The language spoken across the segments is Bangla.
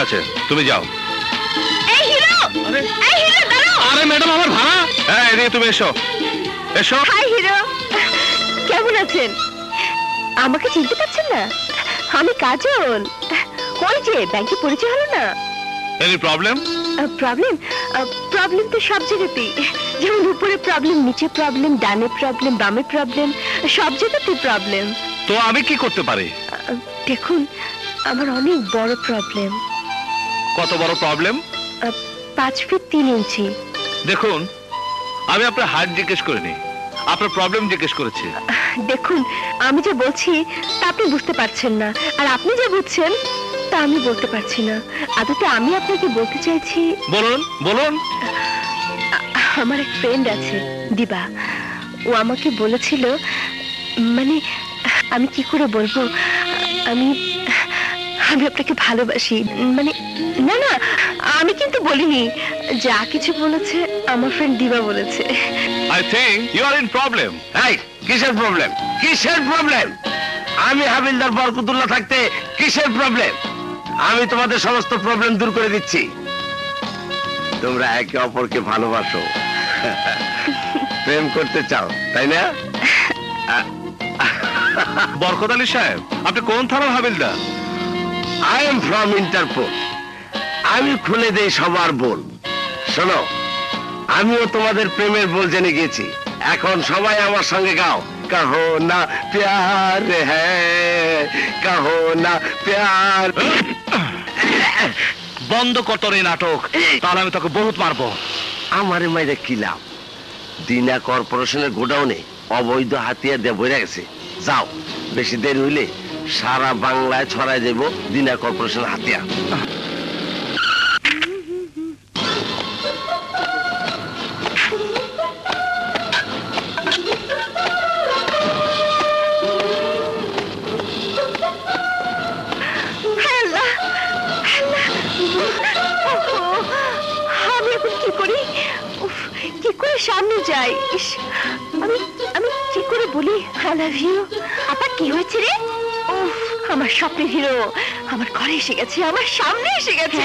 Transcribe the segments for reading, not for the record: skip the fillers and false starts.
আছে, তুমি যাও। এই হিরো, এই হিরো দাঁড়াও। আরে ম্যাডাম, আমার ভাড়া। হ্যাঁ, এদিকে তুমি এসো, এসো। হাই হিরো, কেমন আছেন? আমাকে চিনতে পারছেন না? আমি কাজল। ওই যে ব্যাংকে পরিচয় হলো না। Any problem? প্রবলেম? প্রবলেম তো সব জায়গাতেই। যেমন উপরে প্রবলেম, নিচে প্রবলেম, ডানে প্রবলেম, বামে প্রবলেম, সব জায়গাতেই প্রবলেম। তো আমি কি করতে পারি? দেখুন, আমার অনেক বড় প্রবলেম। কত বড় প্রবলেম? 5 ফিট 3 ইঞ্চি। দেখুন, আমি আপনার হাইট জিজ্ঞেস করিনি, আপনার প্রবলেম জিজ্ঞেস করেছি। দেখুন, আমি যা বলছি তা আপনি বুঝতে পারছেন না, আর আপনি যা বুঝছেন তা আমি বলতে পারছি না। আদতে আমি আপনাকে বলতে চাইছি, বলুন বলুন। আমার এক ফ্রেন্ড আছে, দিবা। ও আমাকে বলেছিল, মানে আমি কি করে বলবো, আমি আমি আপনাকে ভালোবাসি। মানে না না, আমি কিন্তু বলিনি। যা কিছু বলেছে আমার ফ্রেন্ড দিবা বলেছে। I think you are in problem. এই কিসের প্রবলেম? কিসের প্রবলেম? আমি হাবিলদার বরকতুল্লাহ থাকতে কিসের প্রবলেম? আমি তোমাদের সমস্ত প্রবলেম দূর করে দিচ্ছি। তোমরা একে অপরকে ভালোবাসো, প্রেম করতে চাও, তাই না? বরকত আলী সাহেব, আপনি কোন থানার হাবিলদার? I am from Interpol. আমি খুলে দেই সবার বল। শোনো, আমিও তোমাদের প্রেমের বল জেনে গেছি। এখন সবাই আমার সঙ্গে গাও, কহো না প্যার হ্যায়, কহো না প্যার। বন্ধ কর তোর এই নাটক, তাহলে আমি তোকে বহুত মারবো। আমারে মাইরে কি লাভ? দিনা কর্পোরেশনের গোডাউনে অবৈধ হাতিয়ার দিয়ে বইরা গেছে। যাও, বেশি দেরি হইলে সারা বাংলায় ছড়াই যাব দিনা কর্পোরেশনের হাতিয়ার। আমি এখন কি করি? কি করে সামনে যাই? আমি আমি কি করে বলি আই লাভ ইউ? আপা, কি হয়েছে রে? আমার স্বপ্নের হিরো আমার ঘরে এসে গেছে, আমার সামনে এসে গেছে।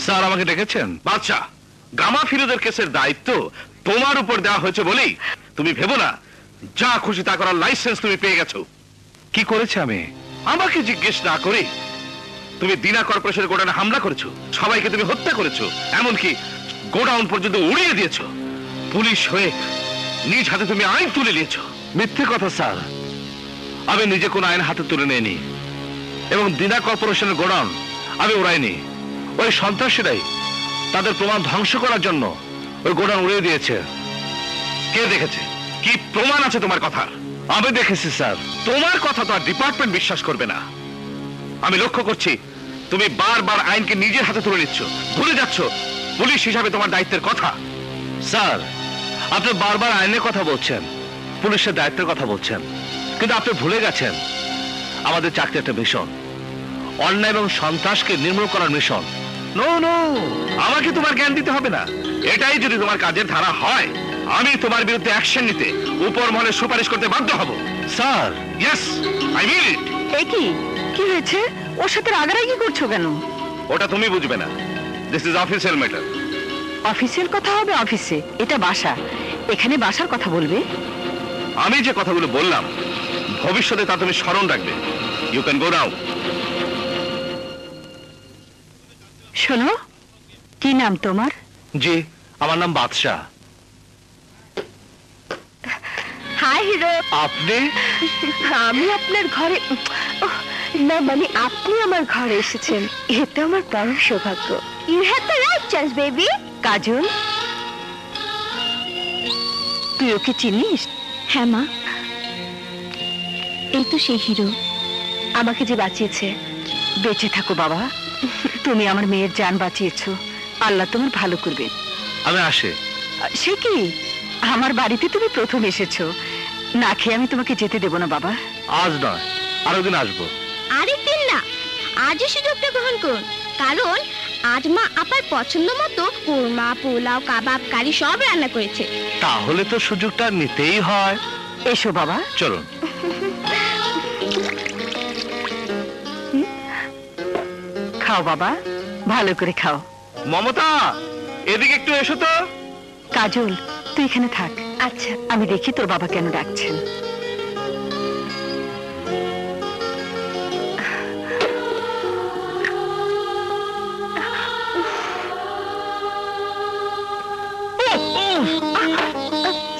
স্যার, আমাকে ডেকেছেন? বাদশা, গামা ফিরোজের কেসের দায়িত্ব তোমার উপর দেওয়া হয়েছে বলেই তুমি ভেবো না যা খুশি তা করার লাইসেন্স তুমি পেয়ে গেছো। কি করেছে আমি? আমাকে জিজ্ঞেস না করে তুমি দিনা কর্পোরেশনের গোডাউনে হামলা করেছো, সবাইকে তুমি হত্যা করেছো, এমনকি গোডাউন পর্যন্ত উড়িয়ে দিয়েছো। পুলিশ হয়ে নিজ হাতে তুমি আইন তুলে নিয়েছো। মিথ্যে কথা স্যার, আমি নিজে কোন আইন হাতে তুলে নেইনি, এবং দিনা কর্পোরেশনের গোডাউন আমি উড়াইনি। ওই সন্ত্রাসীরাই তাদের প্রমাণ ধ্বংস করার জন্য ওই গোডাউন উড়িয়ে দিয়েছে। কে দেখেছে? কি প্রমাণ আছে তোমার কথা? আমি দেখেছি স্যার। তোমার কথা তো আর ডিপার্টমেন্ট বিশ্বাস করবে না। আমি লক্ষ্য করছি তুমি বারবার আইনকে নিজের হাতে তুলে নিচ্ছ, ভুলে যাচ্ছ পুলিশ হিসাবে তোমার দায়িত্বের কথা। স্যার, আপনি বারবার আইনের কথা বলছেন, পুলিশের দায়িত্বের কথা বলছেন, কিন্তু আপনি ভুলে গেছেন আমাদের চাকরি একটা মিশন, অন্যায় এবং সন্ত্রাসকে নির্মূল করার মিশন। নো নো, আমাকে তোমার জ্ঞান দিতে হবে না। এটাই যদি তোমার কাজের ধারা হয়, আমি তোমার বিরুদ্ধে অ্যাকশন নিতে উপর মহলে সুপারিশ করতে বাধ্য হব। স্যার, ইয়েস, আই মিন ইট। এই কি হয়েছে? ওর সাথে রাগারাগি করছো কেন? ওটা তুমি বুঝবে না। This is official matter. Official কথা হবে অফিসে, এটা বাসা। এখানে বাসার কথা বলবে। আমি যে কথাগুলো বললাম ভবিষ্যতে তা তুমি স্মরণ রাখবে। ইউ ক্যান গো নাও। শোনো, কি নাম তোমার? জি, আমার নাম বাদশা। High hero. আপনি? আমি আপনার ঘরে, না মানে আপনি আমার ঘরে এসেছেন, এটা আমার বড় সৌভাগ্য। You have the right chance baby. Kajal, তুই ওকে চিনিস? হ্যাঁ মা, এই তো সেই হিরো আমাকে যে বাঁচিয়েছে। বেঁচে থাকো বাবা, তুমি আমার মেয়ের জান বাঁচিয়েছো। আল্লাহ তোমার ভালো করবে। আমি আসি। সে কি, আমার বাড়িতে তুমি প্রথম এসেছো, না খেয়ে আমি তোমাকে যেতে দেব না বাবা। আজ নয়, আরো দিন আসবো। আরেকদিন না, আজই সুযোগটা গ্রহণ করুন, কারণ আজ মা আপার পছন্দ মতো কোরমা, পোলাও, কাবাব, কারি সব রান্না করেছে। তাহলে তো সুযোগটা নিতেই হয়। এসো বাবা, খাও বাবা, ভালো করে খাও। মমতা, এদিকে একটু এসো তো। কাজল, তুই এখানে থাক, আচ্ছা। আমি দেখি তোর বাবা কেন ডাকছেন।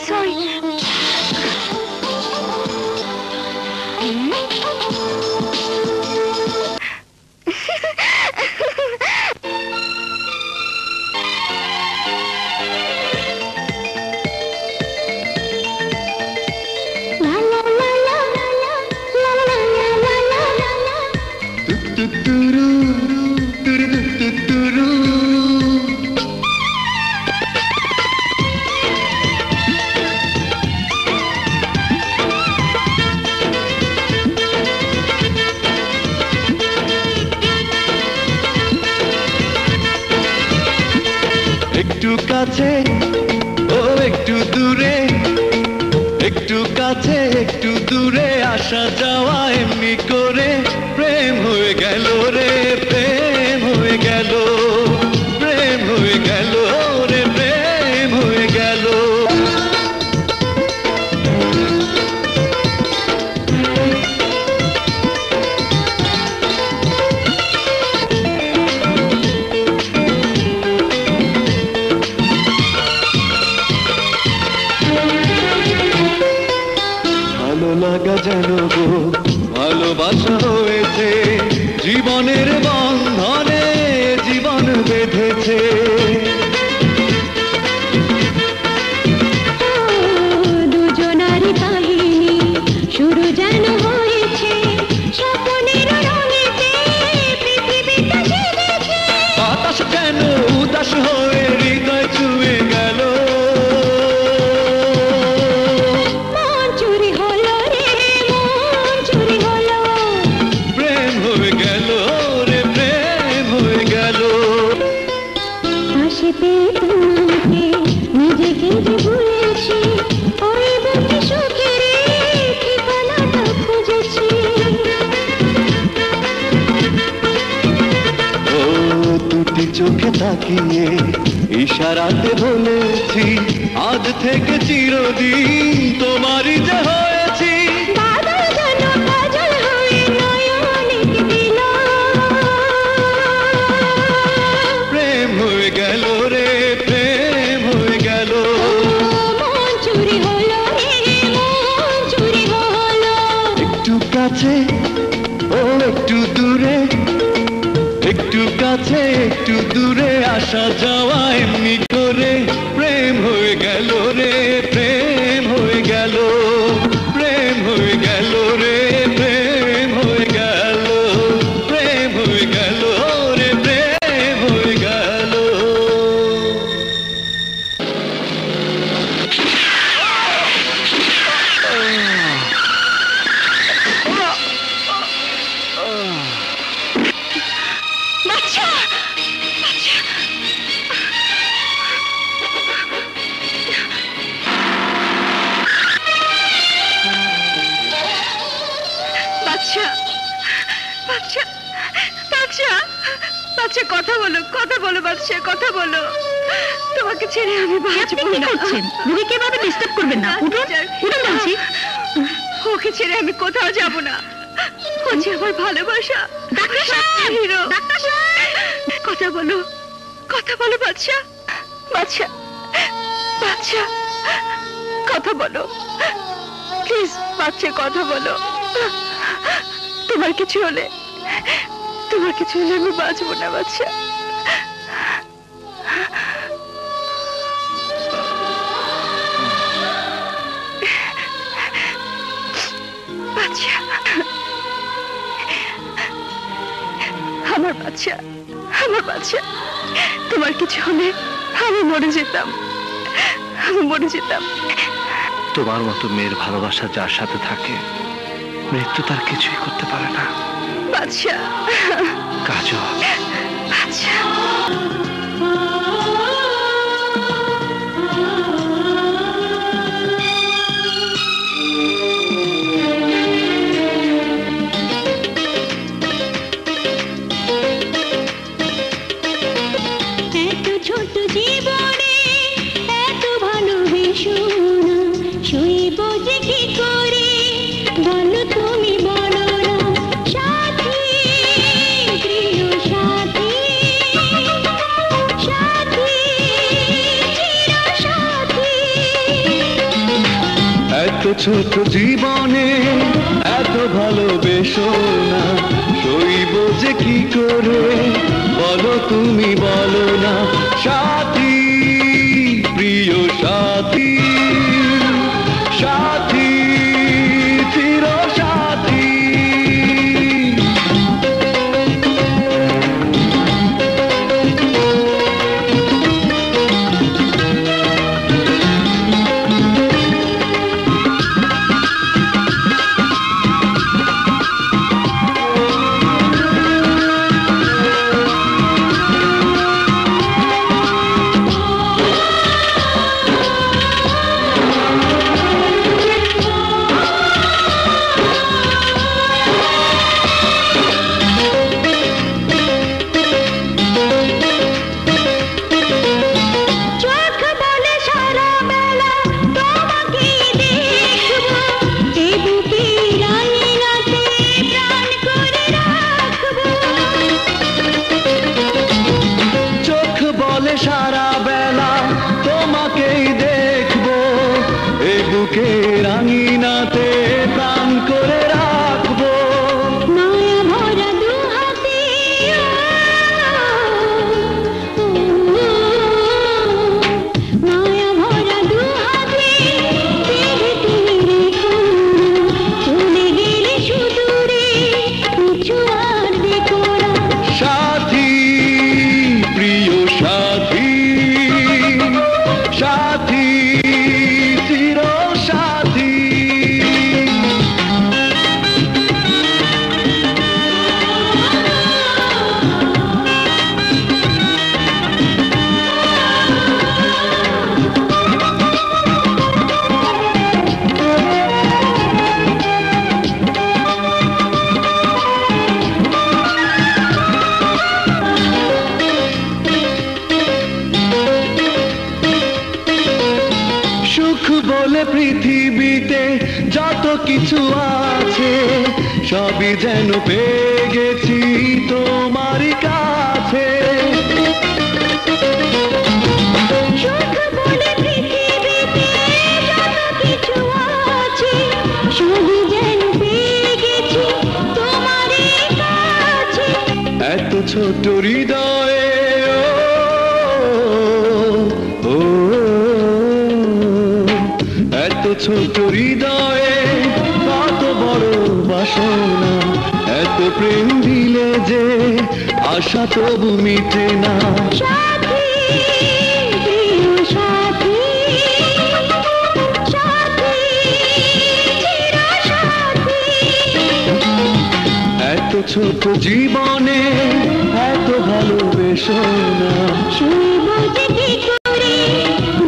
সরি। একটু কাছে ও একটু দূরে, একটু কাছে একটু দূরে, আসা যাওয়া এমনি করে প্রেম হয়ে গেল রে, প্রেম হয়ে গেল, প্রেম হয়ে গেল রে, প্রেম হয়ে গেল। ভালো লাগা যেন গো ভালোবাসা হয়েছে, জীবনের বন্ধনে জীবন বেঁধেছে। দুজনারই কাহিনী শুরু যেন হয়েছে, স্বপ্নের রঙেতে পৃথিবীটা সেজেছে। বাতাস যেন উদাস হয়ে হৃদয় ছুঁয়ে গেল, মন চুরি হলো রে, মন চুরি হলো। প্রেম হয়ে গেল রে, প্রেম হয়ে গেল। হাসি পেয়ে তোমাকে নিজেকে যে ভুলেছি, ওই বুকে সুখের ঠিকানাটা খুঁজেছি। ও দুটি চোখে তাকিয়ে ইশারাতে বলেছি, আজ থেকে চিরদিন তোমারই যে হয়েছি। বাদল যেন কাজল হয়ে নয়নে দিল, প্রেম হয়ে গেল রে, প্রেম হয়ে গেল। মন চুরি হলো রে, মন চুরি হলো। একটু কাছে ও একটু দূরে, একটু কাছে একটু দূরে, আসা যাওয়া এমনি করে প্রেম হয়ে গেল রে, প্রেম হয়ে গেল, প্রেম হয়ে গেল রে, প্রেম হয়ে গেল, প্রেম হয়ে গেল রে, প্রেম হয়ে গেল। বাচ্চা, বাচ্চা, বাচ্চা, বাচ্চা, বাচ্চা, কথা বলো, কথা বলো বাচ্চা, কথা বলো। তোমাকে ছেড়ে আমি বাঁচবো না। রুহিকে এভাবে ডিস্টার্ব করবেন না, উঠুন, উঠুন বলছি। ওকে ছেড়ে আমি কোথাও যাব না। ও যে আমার ভালোবাসা, ডাক্তার সাহেব, হিরো। ডাক্তার সাহেব। কথা বলো, কথা বলো বাচ্চা, বাচ্চা, বাচ্চা, কথা বলো প্লিজ বাচ্চা, কথা বলো। তোমার কিছু হলে, তোমার কিছু হলে আমি বাঁচবো না বাচ্চা। বাচ্চা, আমার বাচ্চা, আমার বাচ্চা, তোমার কিছু হলে আমি মরে যেতাম, আমি মরে যেতাম। তোমার মতো মেয়ের ভালোবাসা যার সাথে থাকে, মৃত্যু তার কিছুই করতে পারে না। বাচ্চা, কাজল, বাচ্চা। ছোট জীবনে এত ভালোবেসো না, সইব যে কি করে বলো তুমি, বলো না সাথী, প্রিয় সাথী, সাথী, চির সাথী। সারা বেলা তোমাকেই দেখবো, এ বুকের আঙিনাতে প্রাণ করে রাখবো। মায়া ভরা দু হাতে, মায়া ভরা দু হাতে তুমি রেখো, চলে গেলে সুদূরে কিছু আর দেখো না। সাথী, প্রিয় সাথী, সাথী, চির সাথী। সুখ বলে পৃথিবীতে যত কিছু আছে, সবই যেন পেয়ে গেছি তোমারই কাছে। সুখ বলে পৃথিবীতে যত কিছু আছে, সবই যেন পেয়ে গেছি তোমারই কাছে। এত ছোট হৃদয়ে ও, এত ছোট হৃদয়ে কত বড় বাসনা, এত প্রেম দিলে যে আশা তবু মিটে না। সাথী, প্রিয় সাথী, সাথী, চির সাথী। এত ছোট জীবনে এত ভালোবেসো না, সইব যে কি করে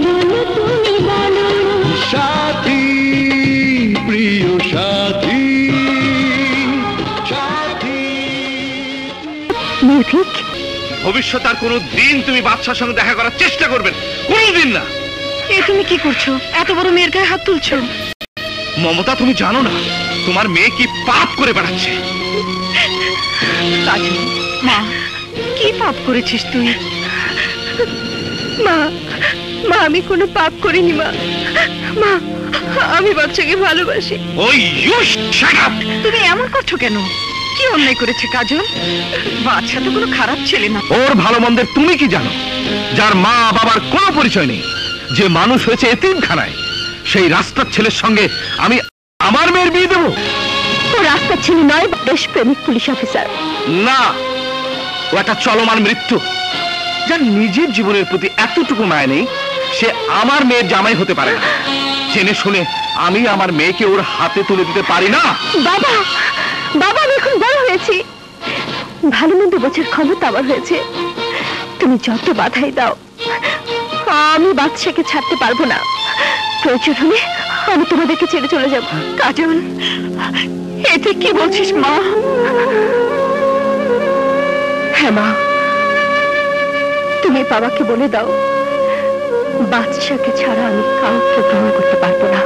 বলো তুমি, বলো না। সাথী, প্রিয় সাথী, সাথী। নির্ভীক, ভবিষ্যৎ আর কোনো দিন তুমি বাদশার সঙ্গে দেখা করার চেষ্টা করবেন, কোনোদিন না। এ তুমি কি করছো? এত বড় মেয়ের গায়ে হাত তুলছো? মমতা, তুমি জানো না তোমার মেয়ে কি পাপ করে বেড়াচ্ছে। কাজল, মা, কি পাপ করেছিস তুই? মা, মা আমি কোনো পাপ করিনি মা। মা, আমি বাচ্চাকে ভালোবাসি। ওই ইউ শাট আপ। তুমি এমন করছো কেন? কি অন্যায় করেছে কাজল? বাচ্চা তো কোনো খারাপ ছেলে না। ওর ভালো মন্দের তুমি কি জানো? যার মা বাবার কোনো পরিচয় নেই, যে মানুষ হয়েছে এতিমখানায়, সেই রাস্তার ছেলের সঙ্গে আমি আমার মেয়ের বিয়ে দেবো? ও রাস্তার ছেলে নয়, দেশপ্রেমিক পুলিশ অফিসার। না, ও একটা চলমান মৃত্যু। যার নিজের জীবনের প্রতি এতটুকু মায়া নেই, সে আমার মেয়ের জামাই হতে পারে না। জেনে শুনে আমি আমার মেয়েকে ওর হাতে তুলে দিতে পারি না। বাবা, বাবা আমি এখন বড় হয়েছি, ভালো মন্দ বোঝার ক্ষমতা আমার হয়েছে। তুমি যত বাধাই দাও, আমি বাদশাকে ছাড়তে পারবো না। প্রয়োজন হলে আমি তোমাদেরকে ছেড়ে চলে যাব। কাজল, এতে কি বলছিস মা? হ্যাঁ মা, তুমি বাবাকে বলে দাও বাদশাকে ছাড়া আমি কাউকে গ্রহণ করতে পারবো না,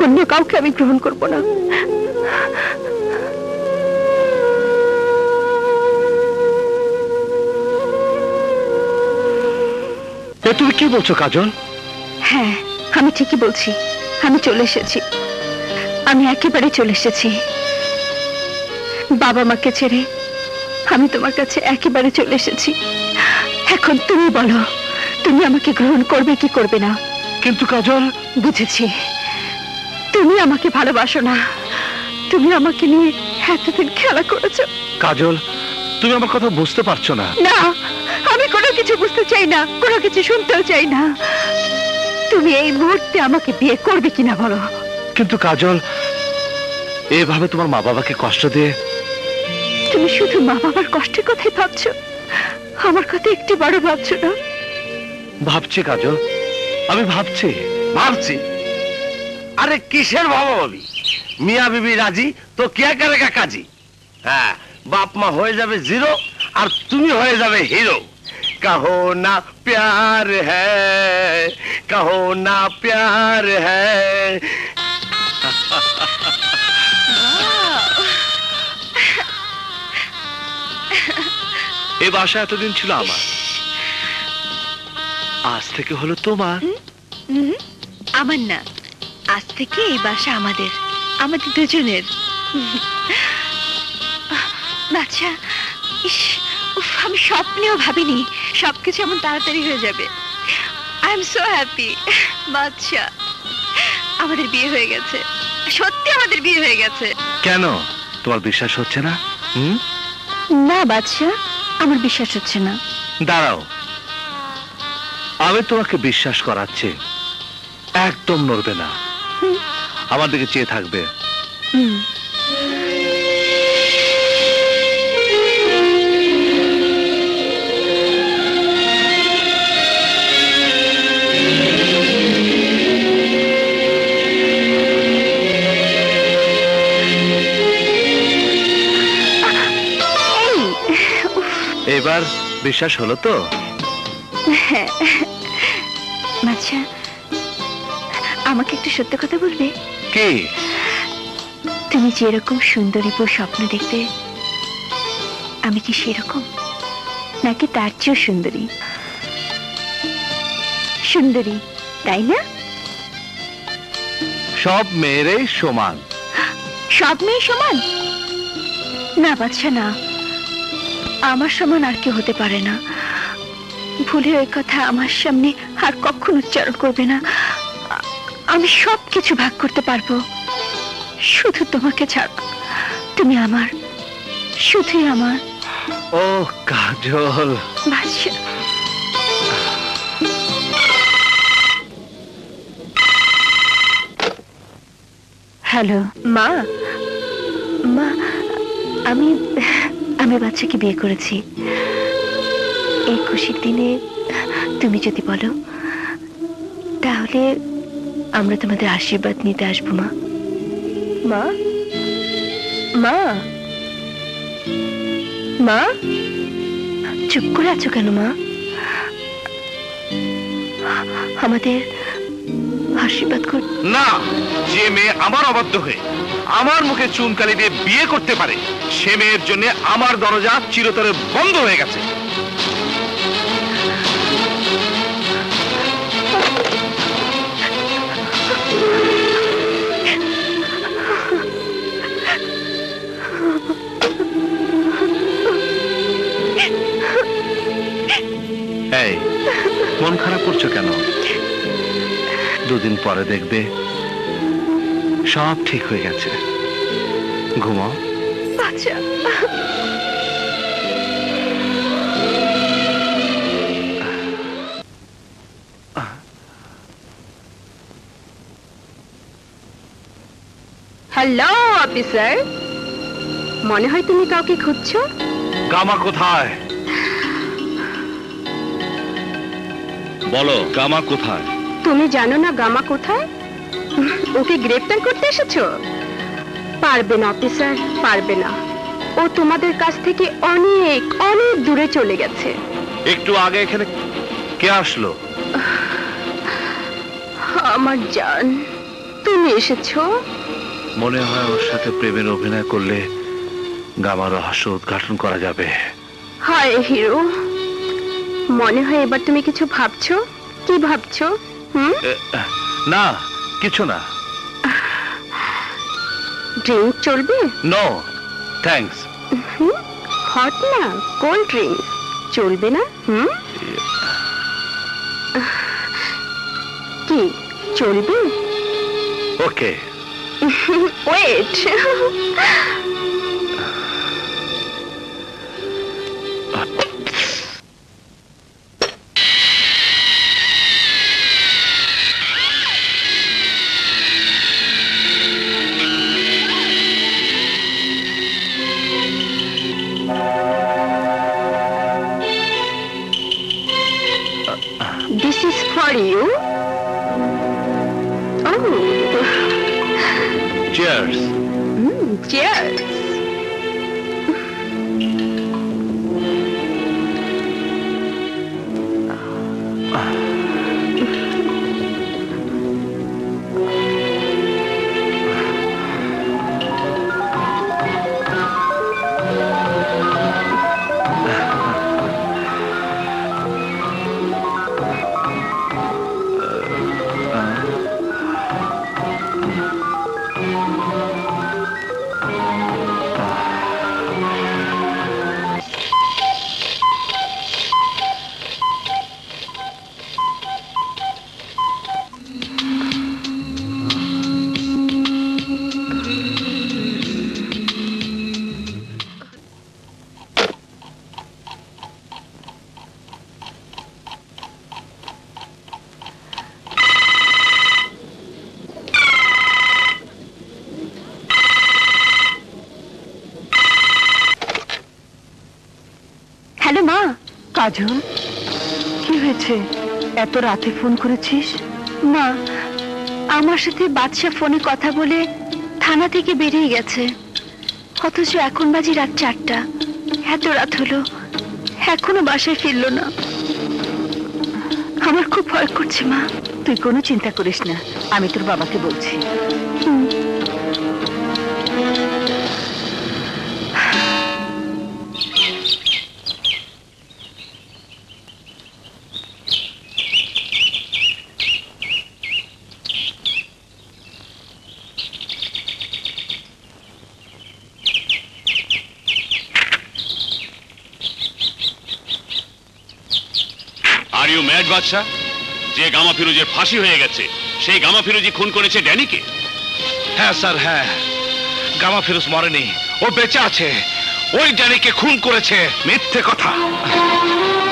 অন্য কাউকে আমি গ্রহণ করবো না। তুমি কি বলছো কাজল? হ্যাঁ, আমি ঠিকই বলছি। আমি চলে এসেছি, আমি একেবারে চলে এসেছি। বাবা মাকে ছেড়ে আমি তোমার কাছে একেবারে চলে এসেছি। এখন তুমি বলো, তুমি আমাকে গ্রহণ করবে কি করবে না? কিন্তু কাজল, বুঝেছি তুমি আমাকে ভালোবাসো না, তুমি আমাকে নিয়ে এতদিন খেলা করেছো। কাজল, তুমি আমার কথা বুঝতে পারছো না। না, আমি কোনো কিছু বুঝতে চাই না, কোনো কিছু শুনতেও চাই না। তুমি এই মুহূর্তে আমাকে বিয়ে করবে কিনা বলো। কিন্তু কাজল, এভাবে তোমার মা বাবাকে কষ্ট দিয়ে। তুমি শুধু মা বাবার কষ্টের কথাই ভাবছো, আমার কথা একটু বড় ভাবছো না? ভাবছি কাজল, আমি ভাবছি। ভাবছি? আরে কিসের ভাবা ভাবি? মিয়া বিবি রাজি তো কে করেগা কাজী। হ্যাঁ, বাপ মা হয়ে যাবে জিরো আর তুমি হয়ে যাবে হিরো। कहो ना प्यार है, कहो ना प्यार है। এই বাসা এতদিন ছিল আমার, আজ থেকে হলো তোমার। আমার না, আজ থেকে এই বাসা আমাদের, আমাদের দুজনের। বাচ্চা, ইস, উফ, আমি স্বপ্নেও ভাবিনি সবকিছু এমন তাড়াতাড়ি হয়ে যাবে। I am so happy. বাচ্চা, আমাদের বিয়ে হয়ে গেছে, সত্যি আমাদের বিয়ে হয়ে গেছে। কেন তোমার বিশ্বাস হচ্ছে না? না বাচ্চা, আমার বিশ্বাস হচ্ছে না। দাঁড়াও, আমি তোমাকে বিশ্বাস করাচ্ছি। একদম নড়বে না, আমার দিকে চেয়ে থাকবে। এবার বিশ্বাস হলো তো? আচ্ছা, আমাকে একটু সত্য কথা বলবে? কি? তুমি যেরকম সুন্দরী বউ স্বপ্ন দেখতে, আমি কি সেরকম, নাকি তার চেয়েও সুন্দরী? সুন্দরী, তাই না? সব মেয়েরাই সমান। সব মেয়ে সমান? না বাচ্চা, না, আমার সমান আর কেউ হতে পারে না। ভুলে ওই কথা আমার সামনে আর কখনো উচ্চারণ করবে না। আমি সবকিছু ভাগ করতে পারবো, শুধু তোমাকে ছাড়। তুমি আমার, শুধুই আমার। ও কাজল, বাচ্চা। হ্যালো মা। মা, আমি আমি বাচ্চাকে বিয়ে করেছি। এই খুশির দিনে তুমি যদি বলো, তাহলে আমরা তোমাদের আশীর্বাদ নিতে আসবো। মা, মা, মা, মা, চুপ করে আছো কেন মা? আমাদের আশীর্বাদ কর। না, যে মেয়ে আমার অবাধ্য হয়ে আমার মুখে চুনকালি দিয়ে বিয়ে করতে পারে, সে মেয়ের জন্য আমার দরজা চিরতরে বন্ধ হয়ে গেছে। এই, মন খারাপ করছো কেন? দুদিন পরে দেখবে সব ঠিক হয়ে গেছে। ঘুমাও। আচ্ছা। হ্যালো অফিসার, মনে হয় তুমি কাউকে খুঁজছো। গামা কোথায়? বলো, গামা কোথায়? তুমি জানো না গামা কোথায়? ওকে গ্রেফতার করতে এসেছো? পারবে না অফিসার, পারবে না। ও তোমাদের কাছ থেকে অনেক অনেক দূরে চলে গেছে। একটু আগে এখানে কে আসলো? আমার জান, তুমি এসেছো। মনে হয় ওর সাথে প্রেমের অভিনয় করলে গামা রহস্য উদ্ঘাটন করা যাবে। হায় হিরো, মনে হয় এবার তুমি কিছু ভাবছো। কি ভাবছো? না, কিছু না। ড্রিঙ্ক চলবে? No thanks. হট না, কোল্ড ড্রিঙ্ক চলবে না? কি চলবে? Okay. Wait. This is for you. Oh. Cheers. Cheers. Hello মা। কাজল, কি হয়েছে? এত রাতে ফোন করেছিস? মা, আমার সাথে বাদশা ফোনে কথা বলে থানা থেকে বেরিয়ে গেছে, অথচ এখন বাজে রাত 4টা। এত রাত হলো, এখনো বাসায় ফিরলো না। আমার খুব ভয় করছে মা। তুই কোনো চিন্তা করিস না, আমি তোর বাবাকে বলছি। আর ইউ ম্যাড বাদশা? যে গামা ফিরোজের ফাঁসি হয়ে গেছে, সেই গামা ফিরোজি খুন করেছে ড্যানিকে। হ্যাঁ স্যার, হ্যাঁ। গামা ফিরোজ মরেনি, ও বেঁচে আছে। ওই ড্যানিকে খুন করেছে। মিথ্যে কথা।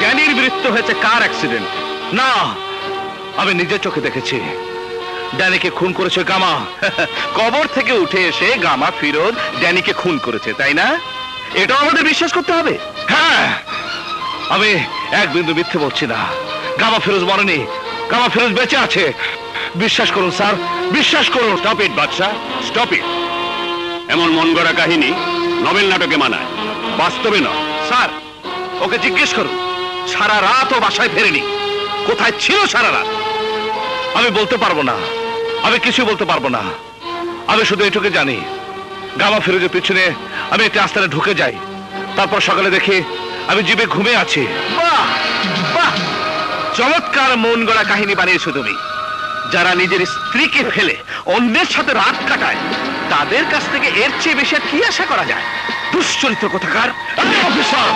ড্যানির মৃত্যু হয়েছে কার অ্যাক্সিডেন্ট। না, আমি নিজের চোখে দেখেছি। ড্যানিকে খুন করেছে গামা। কবর থেকে উঠে এসে গামা ফিরোজ ড্যানিকে খুন করেছে, তাই না? এটাও আমাদের বিশ্বাস করতে হবে। হ্যাঁ, আমি এক বিন্দু মিথ্যে বলছি না। গামা ফিরোজ মরেনি, গামা ফিরোজ বেঁচে আছে। বিশ্বাস করুন স্যার, বিশ্বাস করুন। Stop it Badshah, stop it. এমন মন গড়া কাহিনী নভেল নাটকে মানায়, বাস্তবে নয়। স্যার, ওকে জিজ্ঞেস করুন, সারা রাত ও বাসায় ফেরেনি। কোথায় ছিল সারা রাত? আমি বলতে পারবো না, আমি কিছু বলতে পারবো না। আমি শুধু এটুকু জানি, গামা ফিরোজের পিছনে আমি একটি আস্তানে ঢুকে যাই, তারপর সকালে দেখি আমি জিভে ঘুমিয়ে আছি। বাহ বাহ, চমৎকার মন গড়া কাহিনী বানিয়েছো তুমি। যারা নিজের স্ত্রীকে ফেলে অন্যের সাথে রাত কাটায়, তাদের কাছ থেকে এর চেয়ে বেশি আর কি আশা করা যায়? দুশ্চরিত্র কোথাকার। অফিসার!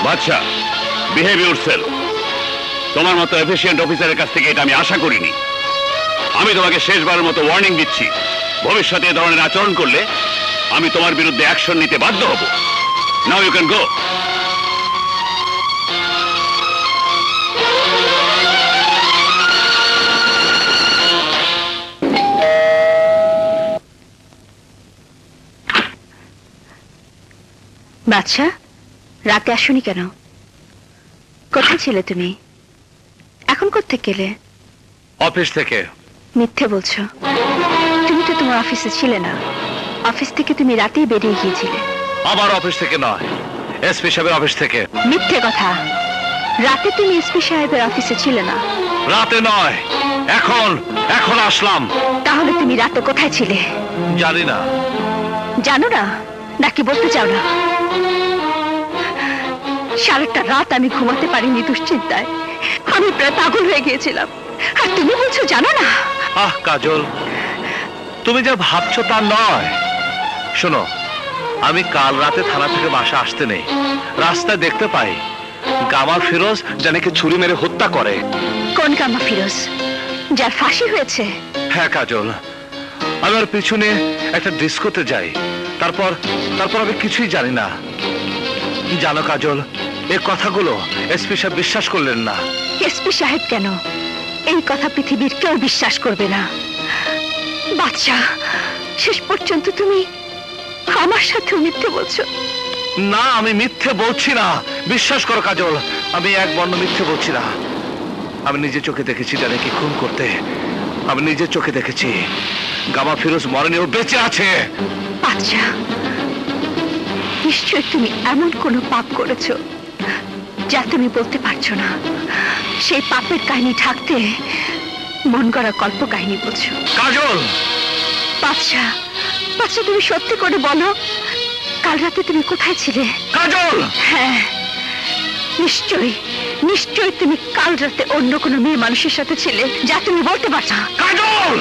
বাদশা, বিহেভ ইউরসেলফ। তোমার মতো এফিশিয়েন্ট অফিসারের কাছ থেকে এটা আমি আশা করিনি। আমি তোমাকে শেষবারের মতো ওয়ার্নিং দিচ্ছি, ভবিষ্যতে এ ধরনের আচরণ করলে আমি তোমার বিরুদ্ধে অ্যাকশন নিতে বাধ্য হব। Now you can go. বাদশা, রাতে আসোনি কেন? কোথায় ছিলে তুমি? এখন কোত্থেকে গেলে? অফিস থেকে। মিথ্যে বলছো। তুমি তো তোমার অফিসে ছিলে না। অফিস থেকে তুমি রাতেই বেরিয়ে গিয়েছিলে। আমার অফিস থেকে নয়, এসপি সাহেবের অফিস থেকে। মিথ্যে কথা। রাতে তুমি এসপি সাহেবের অফিসে ছিলে না। রাতে নয়, এখন এখন আসলাম। তাহলে তুমি রাতে কোথায় ছিলে? জানি না। জানো না নাকি বলতে চাও না? সারাটা রাত আমি ঘুমাতে পারিনি দুশ্চিন্তায়। আমি প্রায় পাগল হয়ে গিয়েছিলাম। আর তুমি বলছো জানো না? আহ কাজল, তুমি যা ভাবছো তা নয়। শোনো, আমি কাল রাতে থানা থেকে বাসা আসতে নেই, রাস্তায় দেখতে পাই গামা ফিরোজ জানিকে ছুরি মেরে হত্যা করে। কোন গামা ফিরোজ, যার ফাঁসি হয়েছে? হ্যাঁ কাজল, আমি ওর পিছনে একটা ডিস্কোতে যাই, তারপর আমি কিছুই জানি না। জানো কাজল, এই কথাগুলো এসপি সাহেব বিশ্বাস করলেন না। এসপি সাহেব কেন, এই কথা পৃথিবীর কেউ বিশ্বাস করবে না। বাচ্চা, শেষ পর্যন্ত তুমি আমার সাথে মিথ্যে বলছো। না, আমি মিথ্যে বলছি না, বিশ্বাস করো কাজল, আমি এক বর্ণ মিথ্যে বলছি না। আমি নিজে চোখে দেখেছি জানিকে খুন করতে, আমি নিজের চোখে দেখেছি। গামা ফিরোজ মরেনি, ও বেঁচে আছে। আচ্ছা, নিশ্চয় তুমি এমন কোনো পাপ করেছো যা তুমি বলতে পারছো না। সেই পাপের কাহিনী ঢাকতে মন গড়া কল্প কাহিনী বলছো। কাজল! বাচ্চা, বাচ্চা, তুমি সত্যি করে বলো, কাল রাতে তুমি কোথায় ছিলে? কাজল! হ্যাঁ, নিশ্চয়ই নিশ্চয়ই তুমি কাল রাতে অন্য কোনো মেয়ে মানুষের সাথে ছিলে যা তুমি বলতে পারছো। কাজল!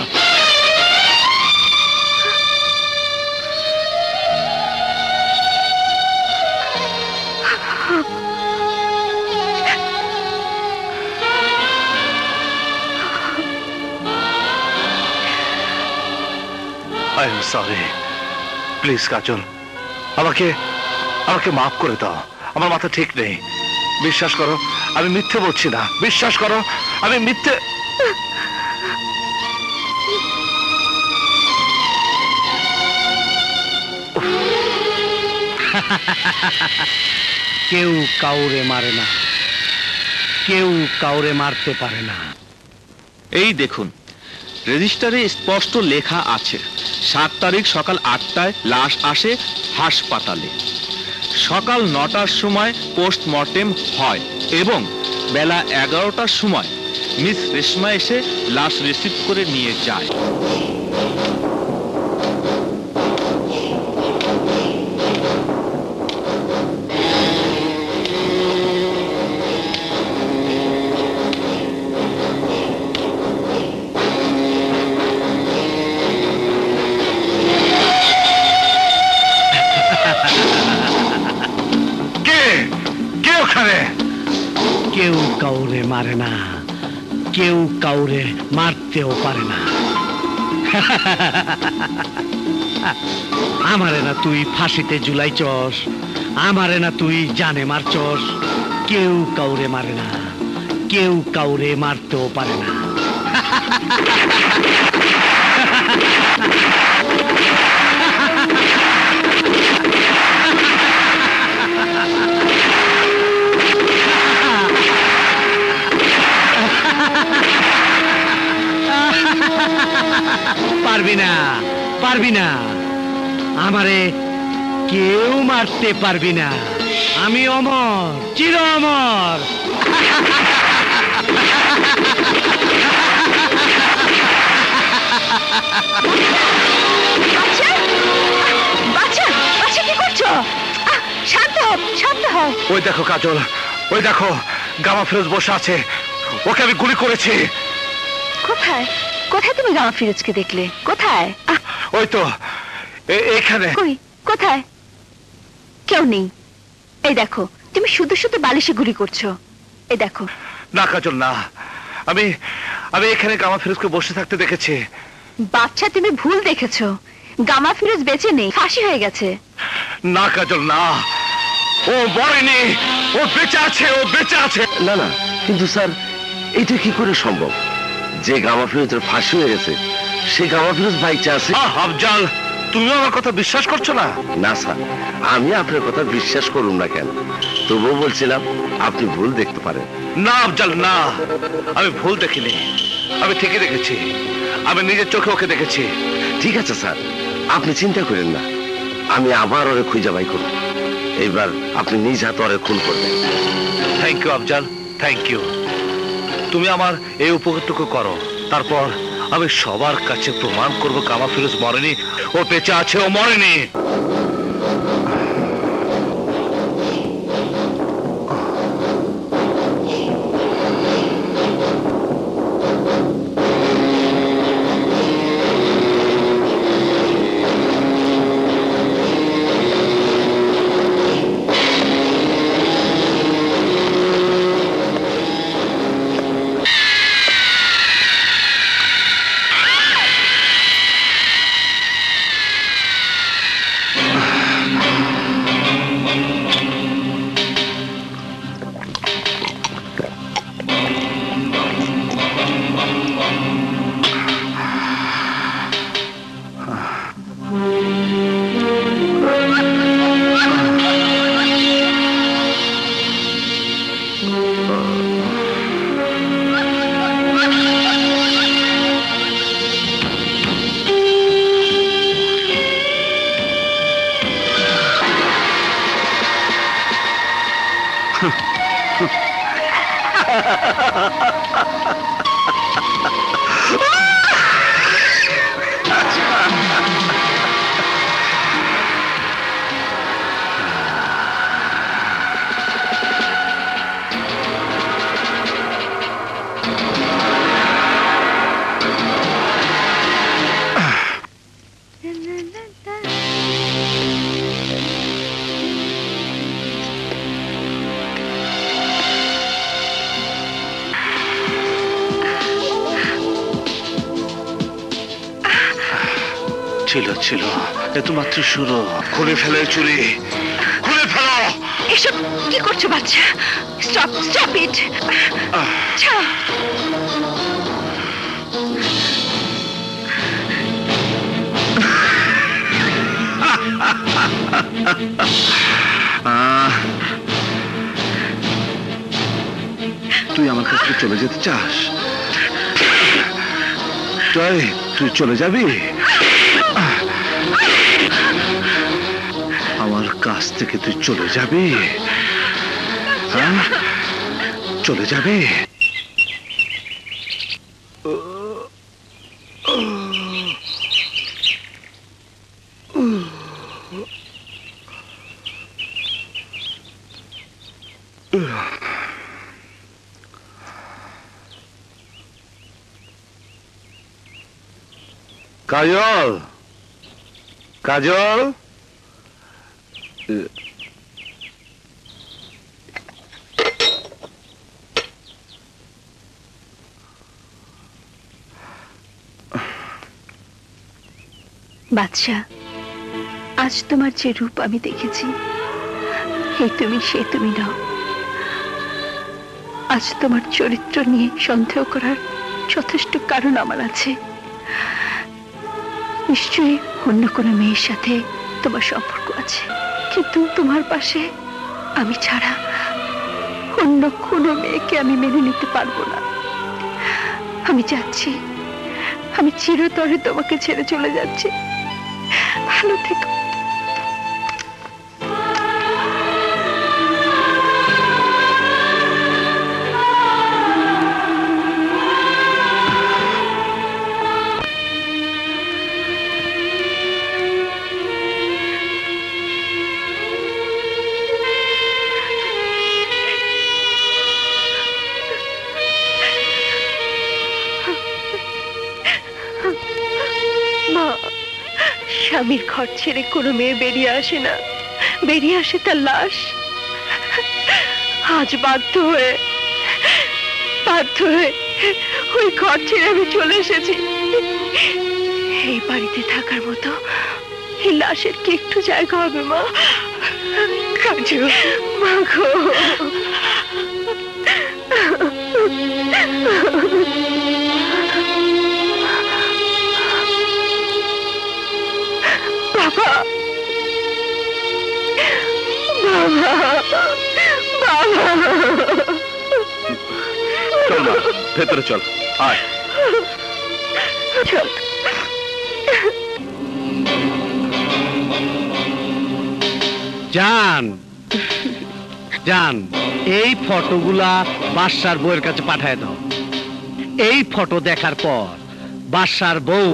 I am sorry. প্লিজ কাজল, আমাকে মাফ করে দাও। আমার মাথা ঠিক নেই, বিশ্বাস করো, আমি মিথ্যে বলছি না। বিশ্বাস করো, আমি মিথ্যে। কেউ কাউরে মারে না, কেউ কাউরে মারতে পারে না। এই দেখুন, রেজিস্টারে স্পষ্ট লেখা আছে 7 তারিখ সকাল 8টায় লাশ আসে হাসপাতালে, সকাল 9টার সময় পোস্টমর্টেম হয় এবং বেলা 11টার সময় মিস রেশমা এসে লাশ রিসিভ করে নিয়ে যায়। কেউ কাউরে মারে না, কেউ কাউরে মারতেও পারে না। আমারে না তুই ফাঁসিতে ঝুলাইছস, আমারে না তুই জানে মারছস। কেউ কাউরে মারে না, কেউ কাউরে মারতেও পারে না। পারবি না, পারবি না, আমারে কেউ মারতে পারবি না। আমি অমর, চির অমর। বাচ্চা, বাচ্চা, বাচ্চা, কি করছো? শান্ত হও, শান্ত হও। ওই দেখো কাজল, ওই দেখো গামা ফিরোজ বসে আছে, ওকে আমি গুলি করেছি। কোথায় কোথায় তুমি গামা ফিরোজকে দেখলে? কোথায়? ওই তো এখানে। কই, কোথায়? কেউ নেই। এই দেখো, তুমি শুধু শুধু বালিশে গুলি করছো। এই দেখো। না কাজল, না, আমি এখানে গামা ফিরোজকে বসে থাকতে দেখেছি। বাচ্চা, তুমি ভুল দেখেছো। গামা ফিরোজ বেঁচে নেই, ফাঁসি হয়ে গেছে। না কাজল, না, ও মরেনি, ও বেঁচে আছে, ও বেঁচে আছে। না না, কিন্তু স্যার এটা কি করে সম্ভব? যে গামা ফিরোজের ফাঁসি হয়ে গেছে, সে গামা ফিরোজ বাইচে আছে। আফজাল, তুমি আমার কথা বিশ্বাস করছো না? না স্যার, আমি আপনার কথা বিশ্বাস করুন না কেন, তবুও বলছিলাম আপনি ভুল দেখতে পারেন। না আফজাল, না, আমি ভুল দেখিনি, আমি ঠিকই দেখেছি, আমি নিজের চোখে ওকে দেখেছি। ঠিক আছে স্যার, আপনি চিন্তা করেন না, আমি আবার ওরে খুঁজে বাই করব। এইবার আপনি নিজ হাতে ওরে খুন করবেন। Thank you Afzal, thank you. তুমি আমার এই উপকারটুকু করো, তারপর আমি সবার কাছে প্রমাণ করবো গামা ফিরোজ মরেনি, ও বেঁচে আছে, ও মরেনি। ছিল ছিল এ তো মাত্র শুরু। খুলে ফেলে চুরি, খুলে ফেলো। এসব কি করছো বাচ্চা? Stop stop it. ছাড়ো। তুই আমার কাছ থেকে চলে যেতে চাস? তুই চলে যাবি? আমার কাছ থেকে তুই চলে যাবি? হ্যাঁ, চলে যাবি? কাজল, কাজল, বাদশা, আজ তোমার যে রূপ আমি দেখেছি, এই তুমি সে তুমি নাও। আজ তোমার চরিত্র নিয়ে সন্দেহ করার যথেষ্ট কারণ আমার আছে। নিশ্চয়ই অন্য কোনো মেয়ের সাথে তোমার সম্পর্ক আছে, কিন্তু তোমার পাশে আমি ছাড়া অন্য কোনো মেয়েকে আমি মেনে নিতে পারবো না। আমি যাচ্ছি, আমি চিরতরে তোমাকে ছেড়ে চলে যাচ্ছি। ভালো থেকো। স্বামীর ঘর ছেড়ে কোনো মেয়ে বেরিয়ে আসে না, বেরিয়ে আসে তার লাশ। আজ বাধ্য হয়ে ওই ঘর ছেড়ে আমি চলে এসেছি। এই বাড়িতে থাকার মতো এই লাশের কি একটু জায়গা হবে মা? কাজু মা গো, বাবা, বাবা, বাবা। চল মা, ভেতরে চল, আয়। চল। জান, জান, এই ফটোগুলা বাদশার বউয়ের কাছে পাঠায় দাও। এই ফটো দেখার পর বাদশার বউ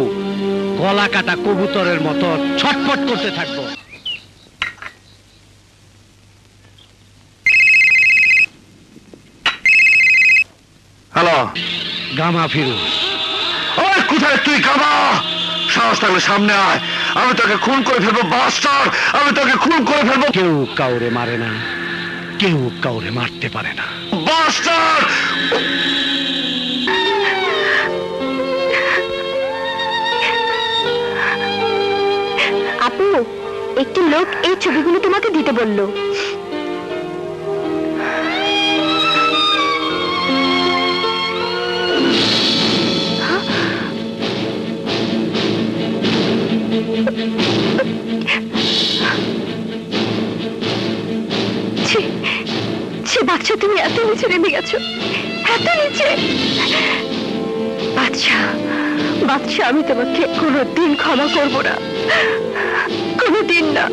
গলা কাটা কবুতরের মতো ছটফট করতে থাকবো। হ্যালো, গামা ফিরোজ। ওই কোথায় তুই গামা? সাহস থাকলে সামনে আয়, আমি তোকে খুন করে ফেলবো বাস্টার, আমি তোকে খুন করে ফেলবো। কেউ কাউরে মারে না, কেউ কাউরে মারতে পারে না বাস্টার। আপু, একটি লোক এই ছবিগুলো তোমাকে দিতে বললো। বাচ্চা, তুমি এত নিচে নেমে গেছো, এত নিচে। বাচ্চা, বাচ্চা, আমি তোমাকে কোনোদিন ক্ষমা করবো না, কোনোদিন না।